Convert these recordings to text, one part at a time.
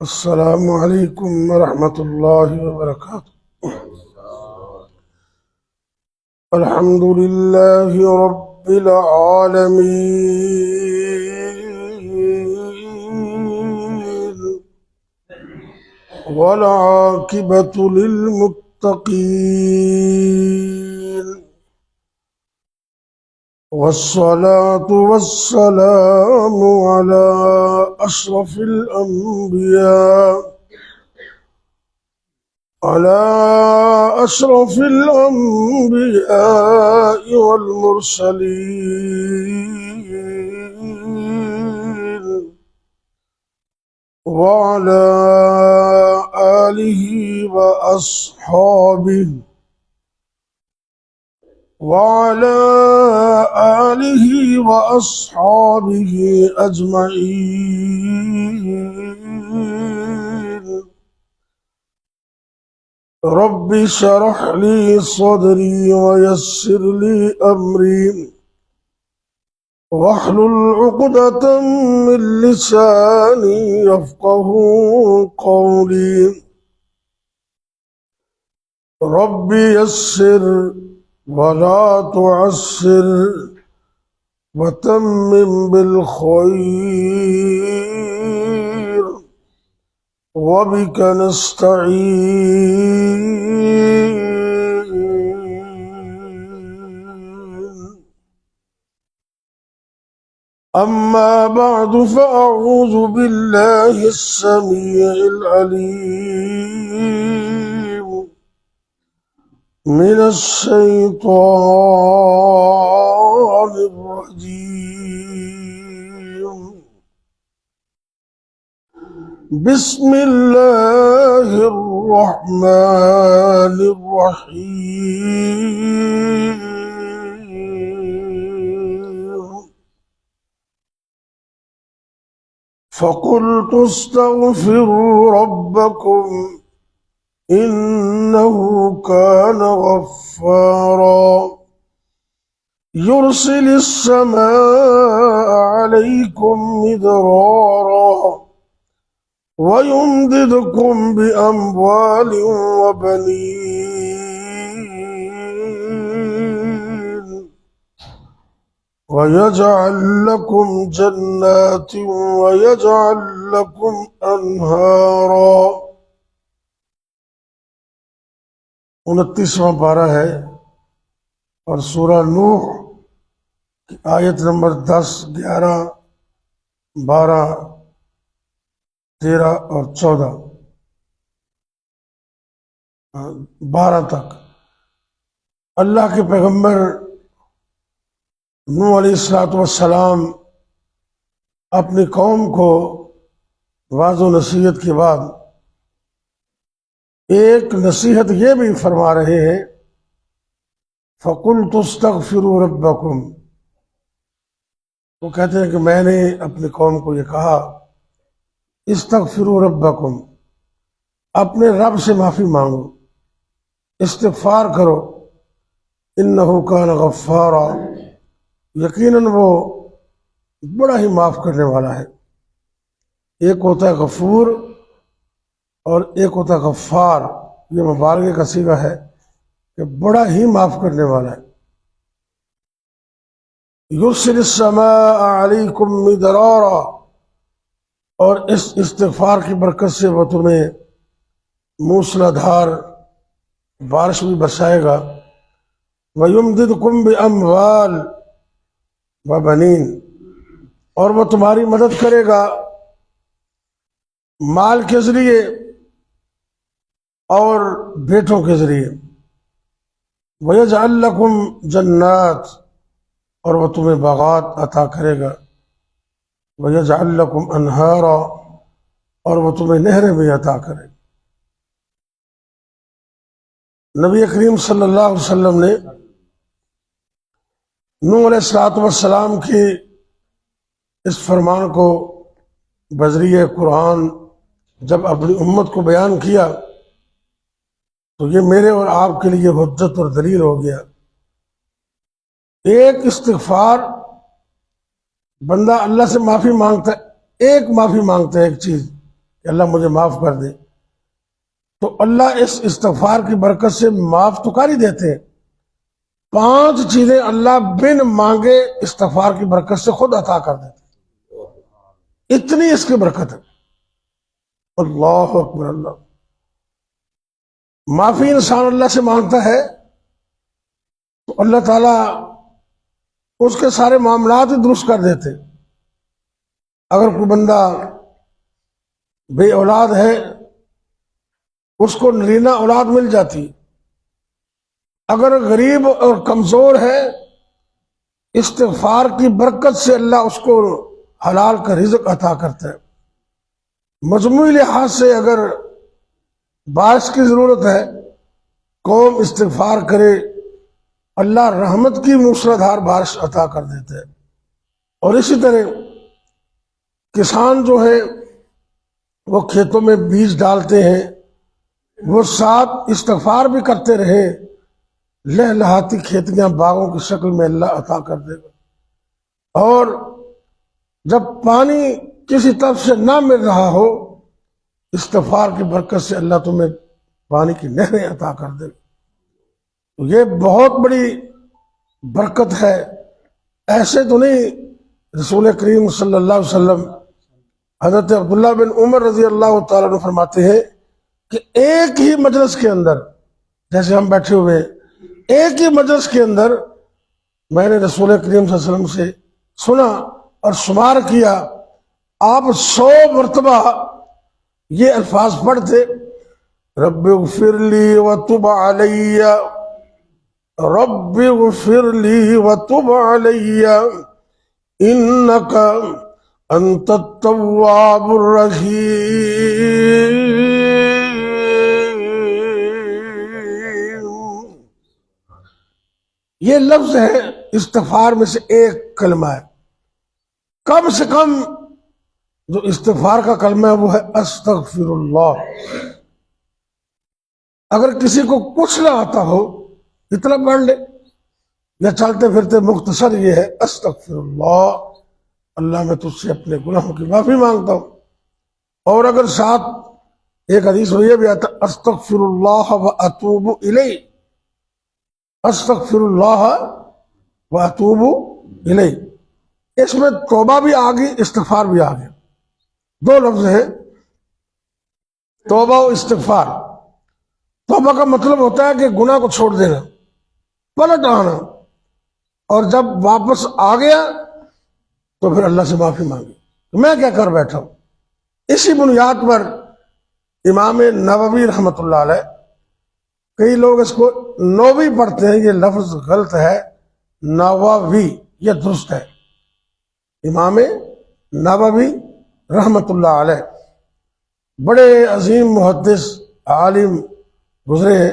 السلام علیکم ورحمۃ اللہ وبرکاتہ۔ الحمد للہ رب العالمین والعاقبۃ للمتقین والصلاة والسلام على أشرف الأنبياء والمرسلين وعلى آله وأصحابه أجمعين۔ رب اشرح لي صدري ويسر لي أمري واحلل عقدة من لساني يفقهوا قولي۔ رب يسر ولا تعسر وتمم بالخير وبك نستعين۔ أما بعد فأعوذ بالله السميع العليم من الشيطان الرجيم۔ بسم الله الرحمن الرحيم۔ فقلت استغفروا ربكم إنه كان غفارا يرسل السماء عليكم مدرارا ويمددكم بأموال وبنين ويجعل لكم جنات ويجعل لكم أنهارا۔ 29واں پارہ ہے اور سورہ نوح کی آیت نمبر 10، 11، 12، 13 اور 14، 12 تک اللہ کے پیغمبر نوح علیہ السلام اپنی قوم کو واعظ و نصیحت کے بعد ایک نصیحت یہ بھی فرما رہے ہیں، فَقُلْتُ اسْتَغْفِرُوا رَبَّكُمْ۔ وہ کہتے ہیں کہ میں نے اپنی قوم کو یہ کہا، استغفروا ربکم، اپنے رب سے معافی مانگو، استغفار کرو، انہ کان غفارا، یقیناً وہ بڑا ہی معاف کرنے والا ہے۔ ایک ہوتا ہے غفور اور ایک ہوتا ہے غفار، یہ مبالغے کا صیغہ ہے کہ بڑا ہی معاف کرنے والا ہے۔ یرسل السماء علیکم مدرارا، اور اس استغفار کی برکت سے وہ تمہیں موسلا دھار بارش بھی برسائے گا۔ وَيُمْدِدْكُمْ بِأَمْوَالٍ وَبَنِينَ، اور وہ تمہاری مدد کرے گا مال کے ذریعے اور بیٹوں کے ذریعے۔ وَيَجْعَلْ لَكُمْ جَنَّاتٍ، اور وہ تمہیں باغات عطا کرے گا۔ وَيَجْعَلْ لَكُمْ أَنْهَارًا، اور وہ تمہیں نہریں بھی عطا کرے۔ نبی کریم صلی اللہ علیہ وسلم نے نوح علیہ السلام کی اس فرمان کو بذریعہ قرآن جب اپنی امت کو بیان کیا تو یہ میرے اور آپ کے لیے حجت اور دلیل ہو گیا۔ ایک استغفار، بندہ اللہ سے معافی مانگتا ہے، ایک معافی مانگتا ہے، ایک چیز کہ اللہ مجھے معاف کر دے، تو اللہ اس استغفار کی برکت سے معاف تو کر ہی دیتے ہیں، 5 چیزیں اللہ بن مانگے استغفار کی برکت سے خود عطا کر دیتے ہیں، اتنی اس کی برکت ہے۔ اللہ اکبر اللہ۔ معافی انسان اللہ سے مانگتا ہے تو اللہ تعالیٰ اس کے سارے معاملات ہی درست کر دیتے۔ اگر کوئی بندہ بے اولاد ہے اس کو نرینہ اولاد مل جاتی، اگر غریب اور کمزور ہے استغفار کی برکت سے اللہ اس کو حلال کا رزق عطا کرتا ہے۔ مجموعی لحاظ سے اگر بارش کی ضرورت ہے، قوم استغفار کرے، اللہ رحمت کی موسلادھار بارش عطا کر دیتا ہے۔ اور اسی طرح کسان جو ہے وہ کھیتوں میں بیج ڈالتے ہیں، وہ ساتھ استغفار بھی کرتے رہے، لہلہاتی کھیتیاں باغوں کی شکل میں اللہ عطا کر دے گا۔ اور جب پانی کسی طرف سے نہ مل رہا ہو، استغفار کی برکت سے اللہ تمہیں پانی کی نہریں عطا کر دے گا۔ تو یہ بہت بڑی برکت ہے۔ ایسے تو نہیں، رسول کریم صلی اللہ علیہ وسلم حضرت عبداللہ بن عمر رضی اللہ تعالیٰ عنہ فرماتے ہیں کہ ایک ہی مجلس کے اندر، جیسے ہم بیٹھے ہوئے ایک ہی مجلس کے اندر، میں نے رسول کریم صلی اللہ علیہ وسلم سے سنا اور شمار کیا، آپ 100 مرتبہ یہ الفاظ پڑھتے، رب اغفر لی وتب علی، رب اغفر لی وتب علی انک انت التواب الرحیم۔ یہ لفظ ہے استغفار میں سے ایک کلمہ ہے۔ کم سے کم جو استغفار کا کلمہ ہے وہ ہے استغفر اللہ۔ اگر کسی کو کچھ نہ آتا ہو اتنا پڑھ لے، یا چلتے پھرتے مختصر یہ ہے استغفر اللہ، اللہ میں تجھ سے اپنے گناہوں کی معافی مانگتا ہوں۔ اور اگر ساتھ ایک حدیث میں یہ بھی آتا استغفر اللہ واتوب الیہ، استغفر اللہ واتوب الیہ، اس میں توبہ بھی آگئی استغفار بھی آگئی، 2 لفظ ہیں، توبہ و استغفار۔ توبہ کا مطلب ہوتا ہے کہ گناہ کو چھوڑ دینا، پلٹ آنا، اور جب واپس آ گیا تو پھر اللہ سے معافی مانگی کہ میں کیا کر بیٹھا ہوں۔ اسی بنیاد پر امام نووی رحمۃ اللہ علیہ، کئی لوگ اس کو نووی پڑھتے ہیں، یہ لفظ غلط ہے، نووی یہ درست ہے۔ امام نووی رحمۃ اللہ علیہ بڑے عظیم محدث عالم گزرے ہیں،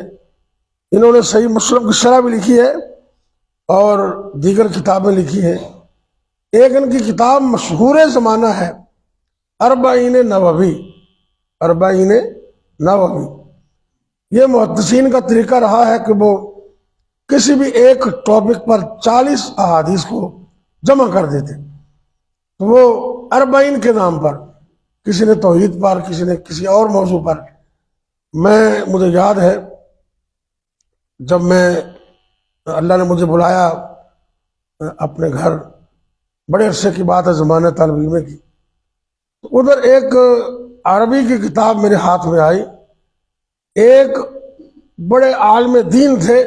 انہوں نے صحیح مسلم کی شرح بھی لکھی ہے اور دیگر کتابیں لکھی ہیں۔ ایک ان کی کتاب مشہور زمانہ ہے اربعین نووی، اربعین نووی۔ یہ محدثین کا طریقہ رہا ہے کہ وہ کسی بھی ایک ٹاپک پر 40 احادیث کو جمع کر دیتے، تو وہ اربعین کے نام پر، کسی نے توحید پر، کسی نے کسی اور موضوع پر۔ مجھے یاد ہے جب اللہ نے مجھے بلایا اپنے گھر، بڑے عرصے کی بات ہے، زمانہ طالب علم کی، تو ادھر ایک عربی کی کتاب میرے ہاتھ میں آئی، ایک بڑے عالم دین تھے،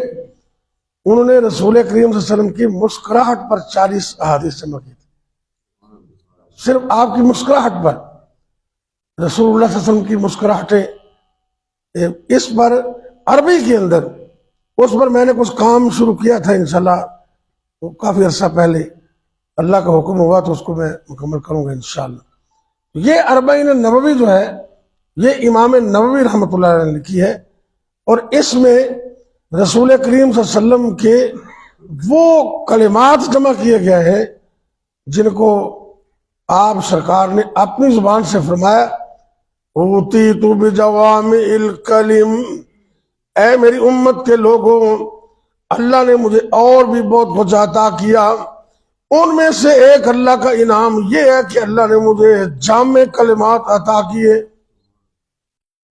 انہوں نے رسول کریم صلی اللہ علیہ وسلم کی مسکراہٹ پر 40 احادیث جمع کی تھی، صرف آپ کی مسکراہٹ پر، رسول اللہ صلی اللہ علیہ وسلم کی مسکراہٹیں، اس پر عربی کے اندر، اس پر میں نے کچھ کام شروع کیا تھا انشاءاللہ، وہ کافی عرصہ پہلے، اللہ کا حکم ہوا تو اس کو میں مکمل کروں گا انشاءاللہ۔ یہ اربعین نووی جو ہے یہ امام نووی رحمۃ اللہ علیہ نے لکھی ہے، اور اس میں رسول کریم صلی اللہ علیہ وسلم کے وہ کلمات جمع کیے گئے ہیں جن کو آپ سرکار نے اپنی زبان سے فرمایا، اوتیت بجوامع الکلم، اے میری امت کے لوگوں، اللہ نے مجھے اور بھی بہت کچھ عطا کیا، ان میں سے ایک اللہ کا انعام یہ ہے کہ اللہ نے مجھے جامع کلمات عطا کیے۔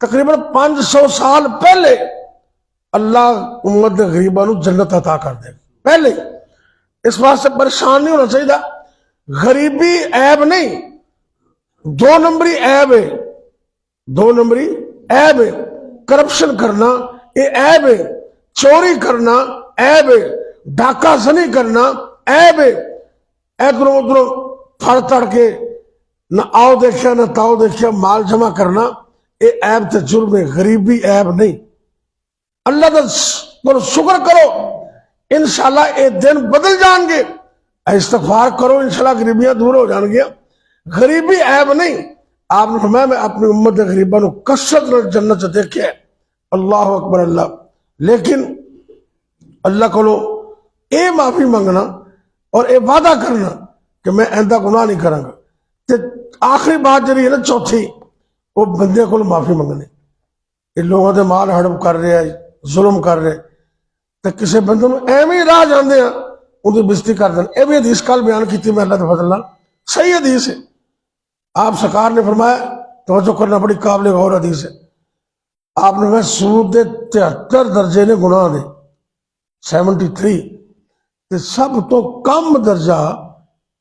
تقریباً 500 سال پہلے اللہ امت غریبہ نو جنت عطا کر دے پہلے. اس واسطے پریشان نہیں ہونا چاہیے. غریبی عیب نہیں، 2 نمبری عیب ہے، 2 نمبری عیب ہے. کرپشن کرنا یہ عیب ہے، چوری کرنا عیب ہے، ڈاکہ زنی کرنا عیب ہے، ادھر ادھر پھڑ تڑ کے نہ آؤ دیکھا نہ تاؤ دیکھا مال جمع کرنا یہ عیب تے جرم ہے. غریبی عیب نہیں. اللہ کا شکر کرو، انشاءاللہ یہ دن بدل جان گے. استغفار کرو، انشاءاللہ غریبیاں دور ہو جان گیا. غریبی عیب نہیں. آپ نے فرمایا میں اپنی امت غریباں نو کثرت جنت چ دیکھا ہے. اللہ اکبر اللہ. لیکن اللہ کو اے معافی منگنا اور اے وعدہ کرنا کہ میں آئندہ گناہ نہیں کروں گا. تے آخری بات جی ہے نا چوتھی، وہ بندے کو معافی منگنے. یہ لوگوں کے مال ہڑپ کر رہے ہیں، ظلم کر رہے، تو کسی بندے کو ایویں راہ جانے ہیں ان کی بےزتی کر دیں. یہ بھی حدیث کل بیان کی میں اللہ کے فضل نال، صحیح حدیث ہے. آپ سرکار نے فرمایا، توجہ کرنا بڑی قابل غور حدیث ہے. آپ نے فرمایا سود دے 73 درجے نے گناہ دے 73، تے سب تو کم درجہ،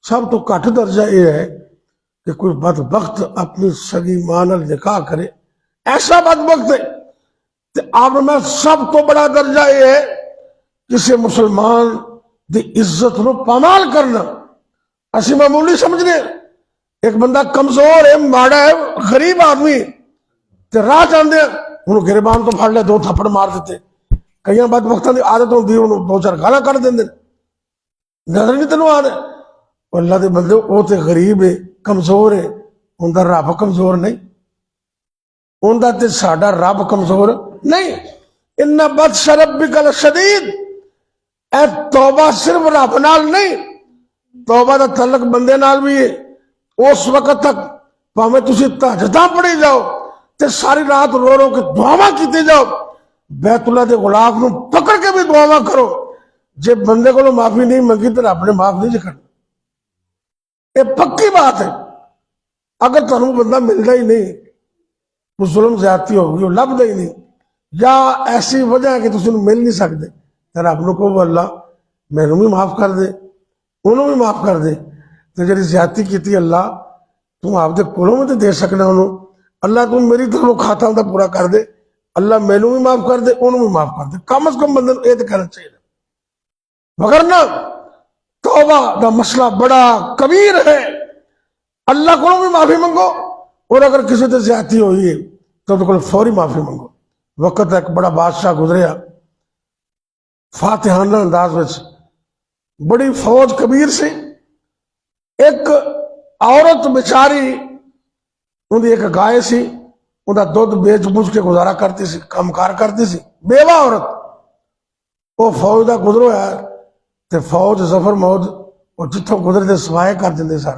سب تو گھٹ درجہ یہ ہے کہ کوئی بدبخت اپنی سگی ماں نال نکاح کرے، ایسا بدبخت ہے. تے آپ میں سب تو بڑا درجہ یہ ہے کسی مسلمان دی عزت نو پامال کرنا. اسی معمولی سمجھنے ایک بندہ کمزور ہے، ماڑا ہے، غریب آدمی تے راہ چاہتے ہیں انہوں گریبان تو پھڑ لے 2 تھپڑ مار دیتے. کئی بدبختوں کی عادت ہوتی انہوں 2-4 گالاں کر دیں. نظر نہیں تینوں آ رہے. اللہ دے بندے وہ تے غریب ہے، کمزور ہے، ان دا رب کمزور نہیں، ان دا تے ساڈا رب کمزور نہیں. ان بطش ربک لشدید. اے توبہ صرف رب نال نہیں، توبہ دا تعلق بندے نال بھی ہے. اس وقت تک پاویں تسی تہجداں پڑھی جاؤ تے ساری رات رو رو کے دعاواں کیتے جاؤ، بیت اللہ دے غلاف نو پکڑ کے بھی دعاواں کرو. جے بندے کو معافی نہیں منگی تو رب نے معاف نہیں کرنا. یہ پکی بات ہے. اگر تمہیں بندہ ملتا ہی نہیں، وہ ظلم زیادتی ہوگی، وہ لبدا ہی نہیں، یا ایسی وجہ ہے کہ تسی مل نہیں سکتے، تو رب نو کہو اللہ مینوں بھی معاف کر دے، انہوں بھی معاف کر دے. تو جی زیادتی کی اللہ تم آپ دے کولوں میں تو دے سکنا انہوں، اللہ تم میری طرف کھاتا ہوں پورا کر دے، اللہ مینوں بھی معاف کر دے، انہوں بھی معاف کر دے. کم از کم بندے یہ تو کہنا چاہیے. مگر نہ توبہ دا مسئلہ بڑا کبیر ہے. اللہ کو بھی معافی منگو، اور اگر کسی سے زیادتی ہوئی ہے تو فوری معافی منگو. وقت ایک بڑا بادشاہ گزریا فاتحانہ انداز میں، بڑی فوج کبیر سی. ایک عورت بیچاری ان کی ایک گائے سی، ان کا دودھ بیچ بوجھ کے گزارا کرتی سی، کام کار کرتی سی، بیوہ عورت. وہ فوج کا گزرو ہے تے فوج ظفر موج وہ جتوں گزرتے سوائے کر دیں سر.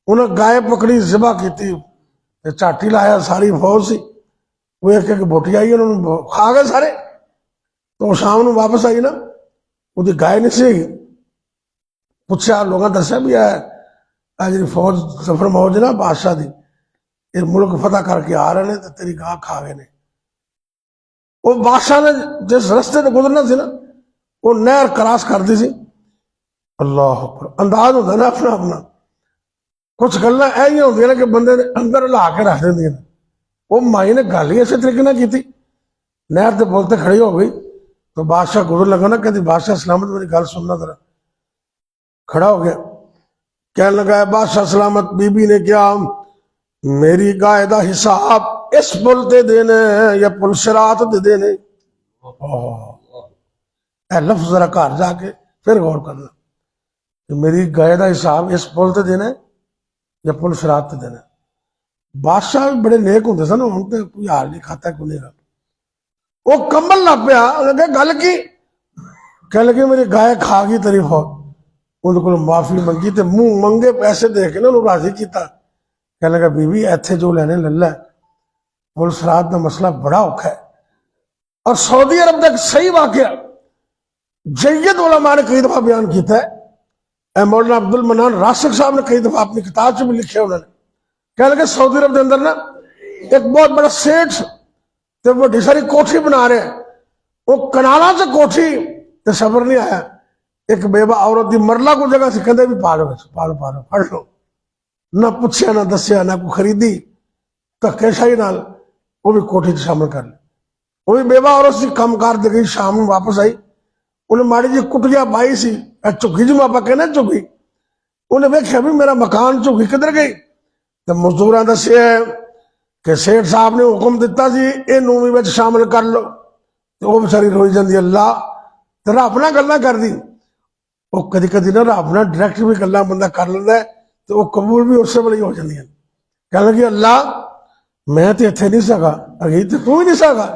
انہیں گائے پکڑی، ذبح کی، چاٹی لایا، ساری فوج سی وہ ایک ایک بوٹی آئی، انہوں نے کھا گئے سارے. تو شام نو واپس آئی نا، وہ گائے نہیں سی. پوچھا لوگوں دسیا بھی ہے جی فوج ظفر موج نا بادشاہ دی یہ ملک فتح کر کے آ رہے ہیں تو تیری گاہ کھا گئے نے. وہ بادشاہ نے جس رستے سے گزرنا سی نا وہ نہر کراس کرتی سی. اللہ اکبر. انداز ہوتا نا اپنا اپنا. کچھ گلاں ایسا ہوتی نا کہ بندے نے اندر لا کے رکھ دیں. وہ مائی نے گل ہی اسی طریقے نہ کی، نہر سے بولتے کھڑی ہو گئی. تو بادشاہ گزر لگا نا، کہتی بادشاہ سلامت میری گل سننا ذرا. کھڑا ہو گیا، کہنے لگا بادشاہ سلامت. بی بی نے کیا میری گائے دا حساب اس پل تے دینے یا پل صراط تے دینے؟ اے لفظ ذرا گھر جا کے پھر غور کرنا کہ میری گائے دا حساب اس پل تے دینا یا پل صراط تے دینا. بادشاہ بھی بڑے نیک ہوندے سن، ہن تے کوئی حال نہیں کھاتا کوئی نہیں. وہ کمبل لگ پیا، لگے گل کی، کہنے لگے میری گائے کھا گئی تیری فوج. ان کو معافی منگی تے منہ منگے پیسے دے کے نا انہوں راضی کیتا. کہنے لگا بی بی ایتھے جو لینے للہ پل صراط دا مسئلہ بڑا اوکھا ہے. اور سعودی عرب کا ایک صحیح واقعہ جید علماء نے کئی دفعہ بیان کیتا ہے. اے مولانا عبد المنان راسخ صاحب نے کئی دفعہ اپنی کتاب سے بھی لکھے انہوں نے. کہنے لگے سعودی عرب کے اندر نا ایک بہت بڑا سیٹھ تے بڑی ساری کوٹھی بنا رہے، وہ کنالا سے کوٹھی تے صبر نہیں آیا، ایک بیوہ عورت دی مرلا کو جگہ سے کہندے بھی پالو پالو پالو پڑھ لو، نہ پوچھیا نہ دسیا نہ کوئی خریدی، دھکے شاہی نال وہ بھی کوٹھی سے شامل کر لے۔ وہ بھی بیوہ عورت سی کم کار دے گئی، شام میں واپس آئی، انہیں ماڑی جی کٹیا بائی سی چکی جی آپ کہنے چکی، انہیں ویکھیا بھی میرا مکان چکی کدھر گئی، تو مزدوراں دسیا کہ سیٹھ صاحب نے حکم دیتا سی اینوں بھی وچ شامل کر لو، تو وہ بیچاری روئی جاندی اللہ تے رب نال گلاں کر دی۔ وہ کدی کدی نہ رب نال ڈائریکٹ بھی گلاں بندہ کر لیندا ہے تو وہ قبول بھی اسی ویلے ہو جاندیاں۔ کہنے لگی اللہ میں تے ایتھے نہیں سکا، اگی تے تو ہی نہیں سکا،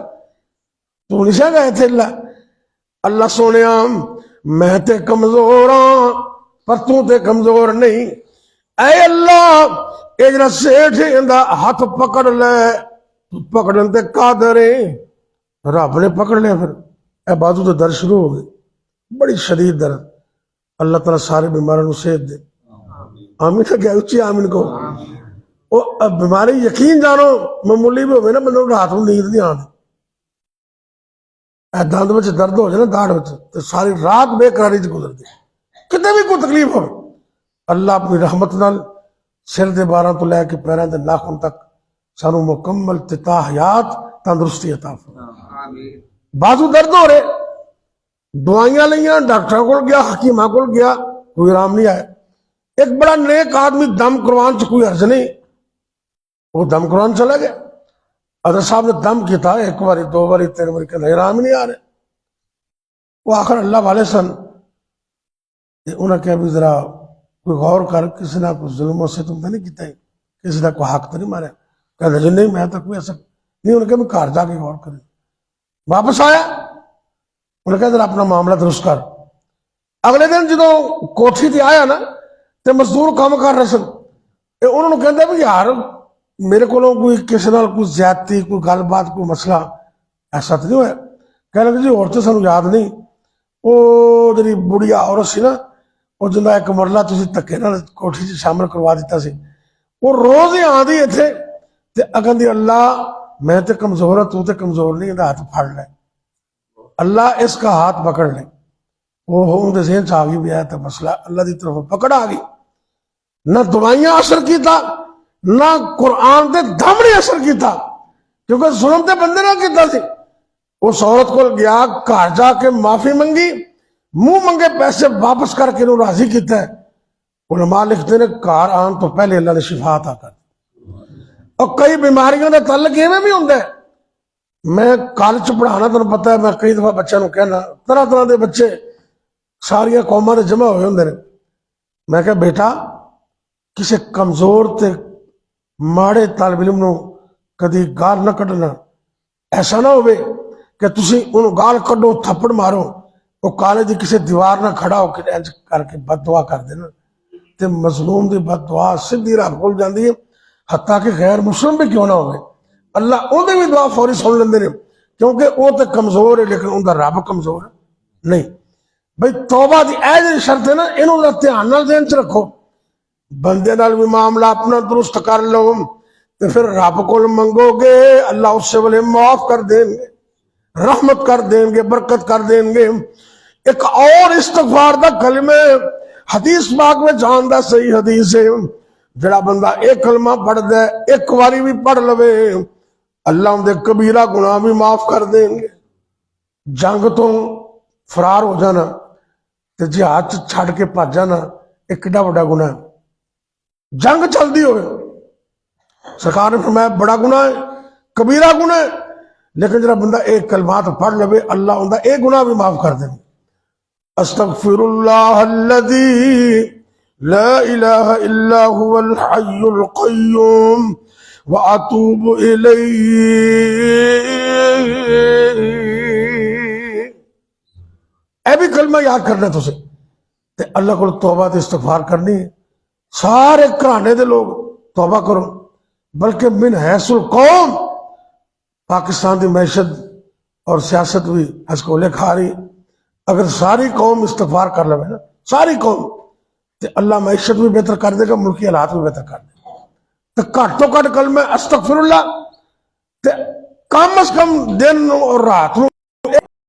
تو نہیں سکا ایتھے اللہ سونیا میں تے کمزور ہاں پر تو تے کمزور نہیں، اے اللہ اے جڑا سیٹھ ایندا ہاتھ پکڑ لے، تو پکڑن تے قادر ہے۔ رب نے پکڑ لیا، پھر اے بازو تے درد شروع ہو گئی، بڑی شدید درد۔ اللہ تعالیٰ سارے بیماروں کو صحت دے، آمین کیا اچھی آمین کو۔ وہ بیماری یقین جانو معمولی بھی ہوئے نا، بندوں کو رات میں نیند نہیں آتی، دند میں درد ہو جائے نا داڑھ میں تو ساری رات بے قراری سے گزرتی، کتنے بھی کوئی تکلیف ہو اللہ اپنی رحمت نال سر دے باراں تو لے کے پیراں دے ناخن تک سانو مکمل حیات تندرستی عطا فرمائے۔ بازو درد ہو رہے، دوائیاں لیاں، ڈاکٹر کو گیا، حکیمہ کو گیا، کوئی آرام نہیں آیا۔ ایک بڑا نیک آدمی دم قرآن سے کوئی عرض نہیں، وہ دم قرآن چلا گیا، حضرت صاحب نے دم کیا تھا ایک باری دو باری تین باری، کہ آرام ہی نہیں آ رہے۔ وہ آخر اللہ والے سن، انہوں نے کہا بھی ذرا کوئی غور کر، کسی نے کوئی ظلموں سے تم تو نہیں کیتا ہے، کسی نے کوئی حق تو نہیں مارا؟ کہا جی نہیں میں تو کوئی ایسا نہیں۔ انہوں نے کہا میں گھر جا کے غور کریں۔ واپس آیا، انہوں نے کہا ذرا اپنا معاملہ درست کر۔ اگلے دن جدو کوٹھی تے آیا نا تے مزدور کام کر رہے سن، انہوں نے کہتے بھی یار میرے کو کوئی کسی نال کوئی زیادتی کوئی گل بات کوئی مسئلہ ایسا تو نہیں ہوا؟ کہنے لگے جی اور تو سانو یاد نہیں، وہ جی بڑھیا عورت سی نا، وہ جنہیں ایک مرلہ تسی دھکے نال کوٹھی سے شامل کروا دیتا سی، وہ روز ہی آندی اتنے تے اگن دی اللہ میں تے کمزور ہوں تو تے کمزور نہیں، ہاتھ پھڑ لے، اللہ اس کا ہاتھ پکڑ لے۔ وہ ہوں دے ذہن چاہ گئی بھی آیا تھا مسئلہ اللہ دی طرف پکڑ آ گئی، نہ دوائیاں اثر کیتا نہ قرآن دے دم نے اثر کیتا، کیونکہ ظلم تے بندے نہ کیتا سی۔ اس عورت کو گیا، گھر جا کے معافی منگی، منہ منگے پیسے واپس کر کے انہوں راضی کیتا ہے۔ علماء لکھتے ہیں گھر آن تو پہلے اللہ نے شفا عطا کر۔ اور کئی بیماریوں کا تعلق یہ بھی ہوتا ہے، میں کالج پڑھانا تمہیں پتا ہے، میں کئی دفعہ بچوں کو کہنا، طرح طرح دے بچے ساریا قوماں دے جمع ہوئے ہوندے نے، میں کہا بیٹا کسی کمزور تے ماڑے طالب علم نو کدی گال نہ کڈنا، ایسا نہ ہوئے کہ تسی انہوں گال کڈو تھپڑ مارو، وہ کالج دی کسی دیوار نہ کھڑا ہو کے انج کر کے بد دعا کر دینا، تے مظلوم دی بد دعا سیدھی راہ کھول جاندی ہے، حتیٰ کہ غیر مسلم بھی کیوں نہ ہوئے اللہ ان دی بھی دعا فوری سن لیندے نے، کیونکہ وہ تے کمزور ہے لیکن ان دا رب کمزور ہے نہیں۔ بھئی توبہ دی اے جی شرط ہے نا، انہوں نے دھیان نال ذہن چ رکھو، بندے نال بھی معاملہ اپنا درست کر لو تو پھر رب کو منگو گے اللہ اس سے بولے معاف کر دیں گے، رحمت کر دیں گے، برکت کر دیں گے۔ ایک اور استغفار دا کلمہ حدیث پاک میں جاندہ صحیح حدیث ہے، جڑا بندہ ایک کلمہ پڑھ دے ایک واری بھی پڑھ لوے اللہ ان دے کبیرہ گناہ بھی معاف کر دیں گے۔ جنگ تو فرار ہو جانا تے جہاد چھڑ کے پاس جانا ایک کڈا بڑا گناہ ہے، جنگ چل دی ہوئے سرکار نے فرمایا بڑا گناہ ہے، کبیرہ گناہ ہے، لیکن جب بندہ ایک کلمات پڑھ لوے اللہ ان دا ایک گناہ بھی معاف کر دیں۔ استغفر اللہ الذی لا الہ الا هو الحی القیوم واتوب الیہ۔ اے بھی کلمہ یاد کرنا تو سے تے اللہ کو توبہ تے استغفار کرنی ہے۔ سارے گھرانے دے لوگ توبہ کرو، بلکہ من حیث القوم پاکستان دی معیشت اور سیاست بھی ہسکولے کھا رہی، اگر ساری قوم استغفار کر لے نا ساری قوم تے اللہ معیشت بھی بہتر کر دے گا، ملکی حالات بھی بہتر کر دے گا۔ تو کٹ کلمہ استغفر اللہ کم از کم دن اور رات